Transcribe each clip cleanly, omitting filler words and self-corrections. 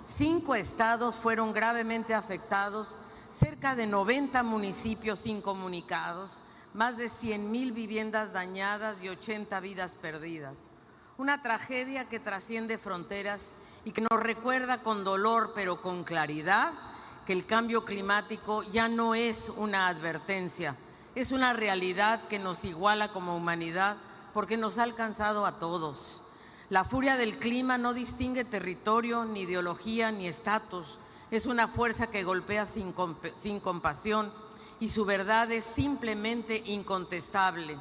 5 estados fueron gravemente afectados, cerca de 90 municipios incomunicados, más de 100,000 viviendas dañadas y 80 vidas perdidas. Una tragedia que trasciende fronteras y que nos recuerda con dolor, pero con claridad, que el cambio climático ya no es una advertencia, es una realidad que nos iguala como humanidad porque nos ha alcanzado a todos. La furia del clima no distingue territorio, ni ideología, ni estatus. Es una fuerza que golpea sin compasión y su verdad es simplemente incontestable.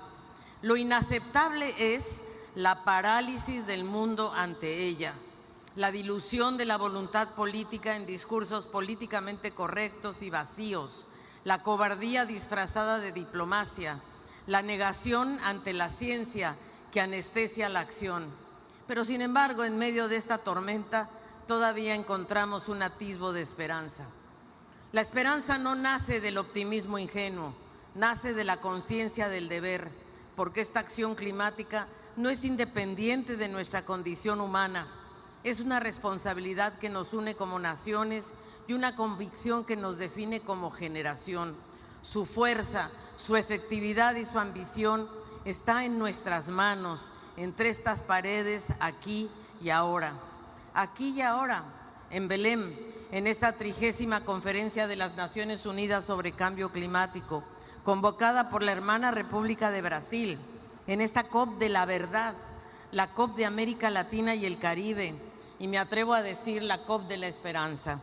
Lo inaceptable es la parálisis del mundo ante ella, la dilución de la voluntad política en discursos políticamente correctos y vacíos, la cobardía disfrazada de diplomacia, la negación ante la ciencia que anestesia la acción. Pero sin embargo, en medio de esta tormenta, todavía encontramos un atisbo de esperanza. La esperanza no nace del optimismo ingenuo, nace de la conciencia del deber, porque esta acción climática no es independiente de nuestra condición humana. Es una responsabilidad que nos une como naciones y una convicción que nos define como generación. Su fuerza, su efectividad y su ambición está en nuestras manos, entre estas paredes, aquí y ahora. Aquí y ahora, en Belém, en esta 30ª Conferencia de las Naciones Unidas sobre Cambio Climático, convocada por la hermana República de Brasil, en esta COP de la verdad, la COP de América Latina y el Caribe, y me atrevo a decir la COP de la esperanza.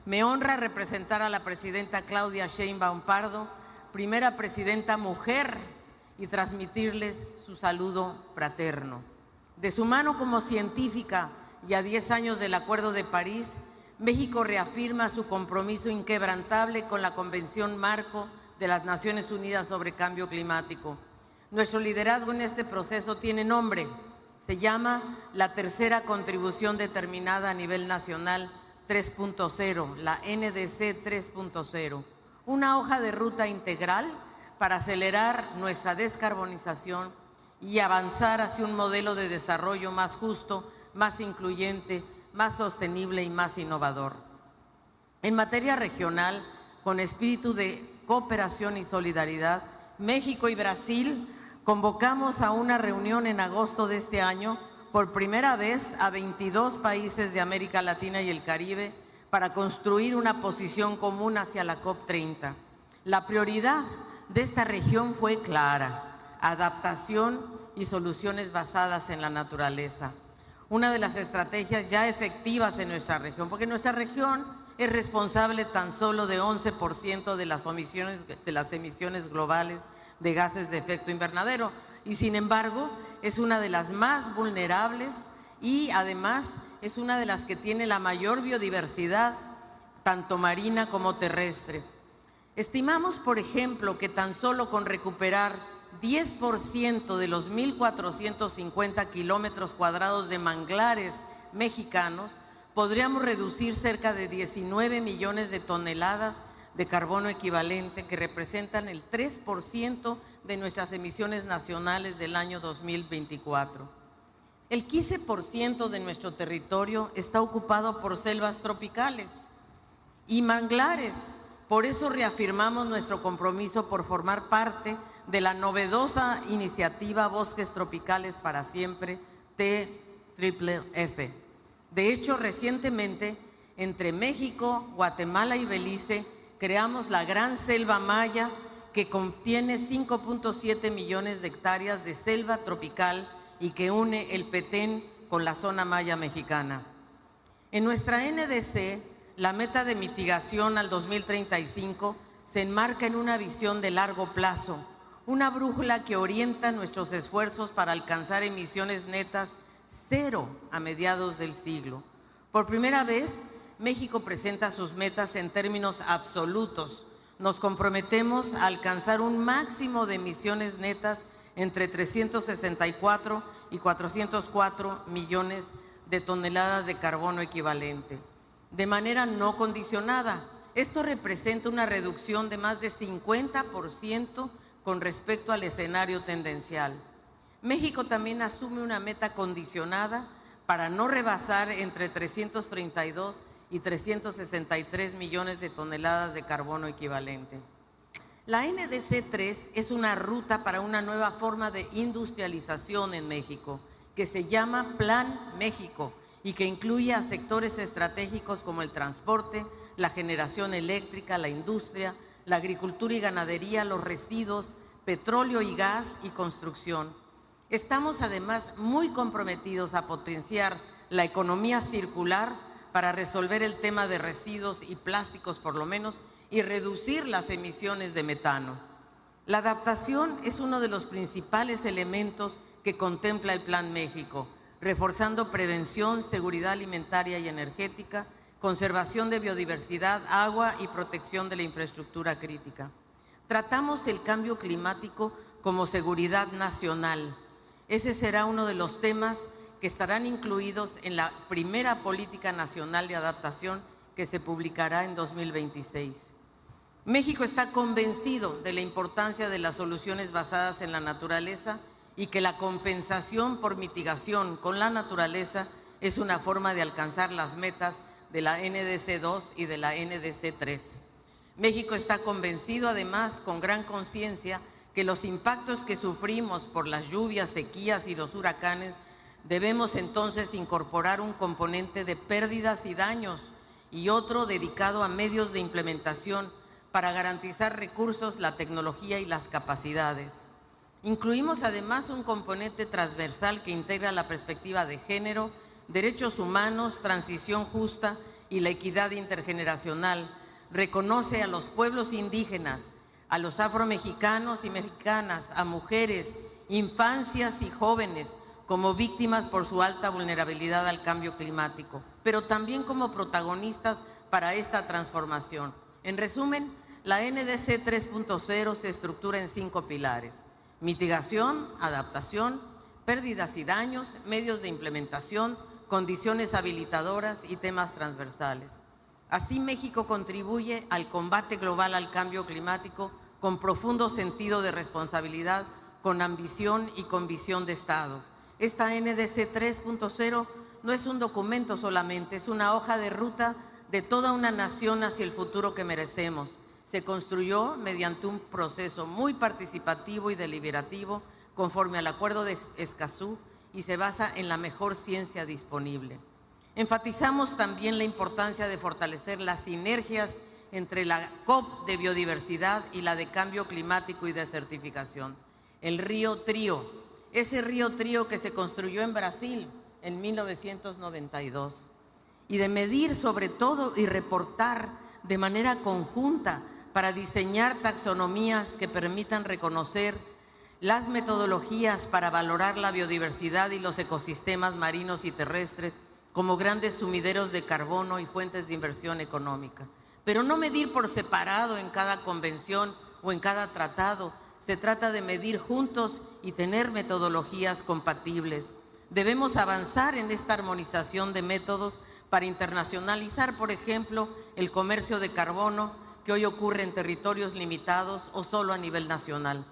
Me honra representar a la presidenta Claudia Sheinbaum Pardo, primera presidenta mujer, y transmitirles su saludo fraterno. De su mano como científica y a 10 años del Acuerdo de París, México reafirma su compromiso inquebrantable con la Convención Marco de las Naciones Unidas sobre Cambio Climático. Nuestro liderazgo en este proceso tiene nombre. Se llama la Tercera Contribución Determinada a Nivel Nacional 3.0, la NDC 3.0, una hoja de ruta integral para acelerar nuestra descarbonización y avanzar hacia un modelo de desarrollo más justo, más incluyente, más sostenible y más innovador. En materia regional, con espíritu de cooperación y solidaridad, México y Brasil convocamos a una reunión en agosto de este año, por primera vez a 22 países de América Latina y el Caribe, para construir una posición común hacia la COP30. La prioridad de esta región fue clara: adaptación y soluciones basadas en la naturaleza. Una de las estrategias ya efectivas en nuestra región, porque nuestra región es responsable tan solo de 11% de las emisiones globales de gases de efecto invernadero, y sin embargo es una de las más vulnerables y además es una de las que tiene la mayor biodiversidad, tanto marina como terrestre. Estimamos, por ejemplo, que tan solo con recuperar 10% de los 1.450 kilómetros cuadrados de manglares mexicanos, podríamos reducir cerca de 19 millones de toneladas de carbono equivalente, que representan el 3% de nuestras emisiones nacionales del año 2024. El 15% de nuestro territorio está ocupado por selvas tropicales y manglares. Por eso reafirmamos nuestro compromiso por formar parte de la novedosa iniciativa Bosques Tropicales para Siempre, TFF. De hecho, recientemente, entre México, Guatemala y Belice, creamos la Gran Selva Maya, que contiene 5.7 millones de hectáreas de selva tropical y que une el Petén con la zona maya mexicana. En nuestra NDC, la meta de mitigación al 2035 se enmarca en una visión de largo plazo, una brújula que orienta nuestros esfuerzos para alcanzar emisiones netas cero a mediados del siglo. Por primera vez, México presenta sus metas en términos absolutos. Nos comprometemos a alcanzar un máximo de emisiones netas entre 364 y 404 millones de toneladas de carbono equivalente, de manera no condicionada. Esto representa una reducción de más de 50% con respecto al escenario tendencial. México también asume una meta condicionada para no rebasar entre 332 y 363 millones de toneladas de carbono equivalente. La NDC 3 es una ruta para una nueva forma de industrialización en México, que se llama Plan México y que incluye a sectores estratégicos como el transporte, la generación eléctrica, la industria, la agricultura y ganadería, los residuos, petróleo y gas y construcción. Estamos además muy comprometidos a potenciar la economía circular para resolver el tema de residuos y plásticos por lo menos y reducir las emisiones de metano. La adaptación es uno de los principales elementos que contempla el Plan México, reforzando prevención, seguridad alimentaria y energética, conservación de biodiversidad, agua y protección de la infraestructura crítica. Tratamos el cambio climático como seguridad nacional. Ese será uno de los temas que estarán incluidos en la primera Política Nacional de Adaptación que se publicará en 2026. México está convencido de la importancia de las soluciones basadas en la naturaleza y que la compensación por mitigación con la naturaleza es una forma de alcanzar las metas de la NDC 2 y de la NDC 3. México está convencido además con gran conciencia que los impactos que sufrimos por las lluvias, sequías y los huracanes debemos entonces incorporar un componente de pérdidas y daños y otro dedicado a medios de implementación para garantizar recursos, la tecnología y las capacidades. Incluimos además un componente transversal que integra la perspectiva de género, derechos humanos, transición justa y la equidad intergeneracional. Reconoce a los pueblos indígenas, a los afromexicanos y mexicanas, a mujeres, infancias y jóvenes como víctimas por su alta vulnerabilidad al cambio climático, pero también como protagonistas para esta transformación. En resumen, la NDC 3.0 se estructura en 5 pilares: mitigación, adaptación, pérdidas y daños, medios de implementación, condiciones habilitadoras y temas transversales. Así, México contribuye al combate global al cambio climático con profundo sentido de responsabilidad, con ambición y con visión de Estado. Esta NDC 3.0 no es un documento solamente, es una hoja de ruta de toda una nación hacia el futuro que merecemos. Se construyó mediante un proceso muy participativo y deliberativo conforme al Acuerdo de Escazú y se basa en la mejor ciencia disponible. Enfatizamos también la importancia de fortalecer las sinergias entre la COP de biodiversidad y la de cambio climático y desertificación. El Río Trío, ese Río Trío que se construyó en Brasil en 1992, y de medir sobre todo y reportar de manera conjunta para diseñar taxonomías que permitan reconocer las metodologías para valorar la biodiversidad y los ecosistemas marinos y terrestres como grandes sumideros de carbono y fuentes de inversión económica. Pero no medir por separado en cada convención o en cada tratado. Se trata de medir juntos y tener metodologías compatibles. Debemos avanzar en esta armonización de métodos para internacionalizar, por ejemplo, el comercio de carbono que hoy ocurre en territorios limitados o solo a nivel nacional.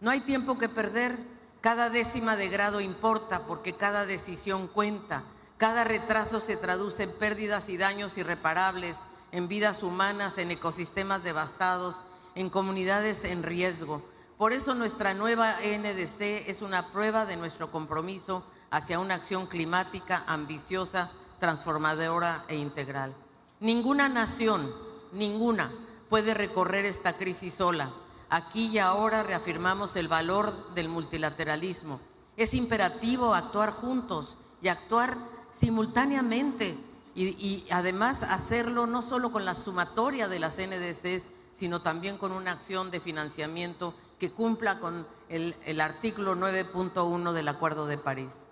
No hay tiempo que perder, cada décima de grado importa porque cada decisión cuenta, cada retraso se traduce en pérdidas y daños irreparables, en vidas humanas, en ecosistemas devastados, en comunidades en riesgo. Por eso nuestra nueva NDC es una prueba de nuestro compromiso hacia una acción climática ambiciosa, transformadora e integral. Ninguna nación, ninguna, puede recorrer esta crisis sola. Aquí y ahora reafirmamos el valor del multilateralismo. Es imperativo actuar juntos y actuar simultáneamente y además hacerlo no solo con la sumatoria de las NDCs, sino también con una acción de financiamiento que cumpla con el artículo 9.1 del Acuerdo de París.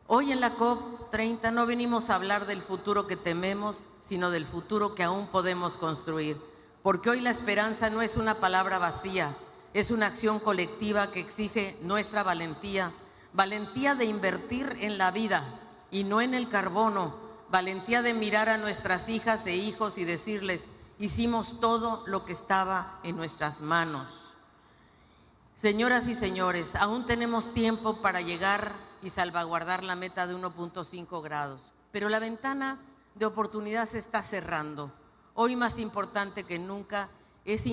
Hoy en la COP30 no venimos a hablar del futuro que tememos, sino del futuro que aún podemos construir, porque hoy la esperanza no es una palabra vacía, es una acción colectiva que exige nuestra valentía, valentía de invertir en la vida y no en el carbono, valentía de mirar a nuestras hijas e hijos y decirles: hicimos todo lo que estaba en nuestras manos. Señoras y señores, aún tenemos tiempo para llegar y salvaguardar la meta de 1.5 grados, pero la ventana de oportunidad se está cerrando. Hoy, más importante que nunca, es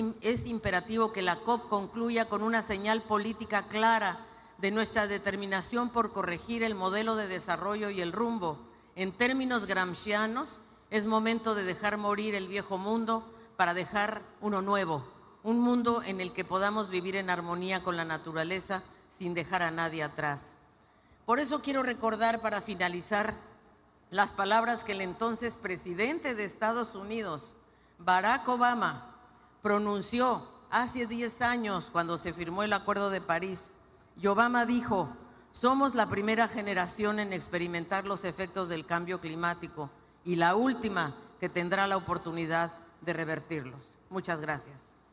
imperativo que la COP concluya con una señal política clara de nuestra determinación por corregir el modelo de desarrollo y el rumbo. En términos gramscianos, es momento de dejar morir el viejo mundo para dejar uno nuevo, un mundo en el que podamos vivir en armonía con la naturaleza sin dejar a nadie atrás. Por eso quiero recordar, para finalizar, las palabras que el entonces presidente de Estados Unidos, Barack Obama, pronunció hace 10 años cuando se firmó el Acuerdo de París. Y Obama dijo: somos la primera generación en experimentar los efectos del cambio climático y la última que tendrá la oportunidad de revertirlos. Muchas gracias.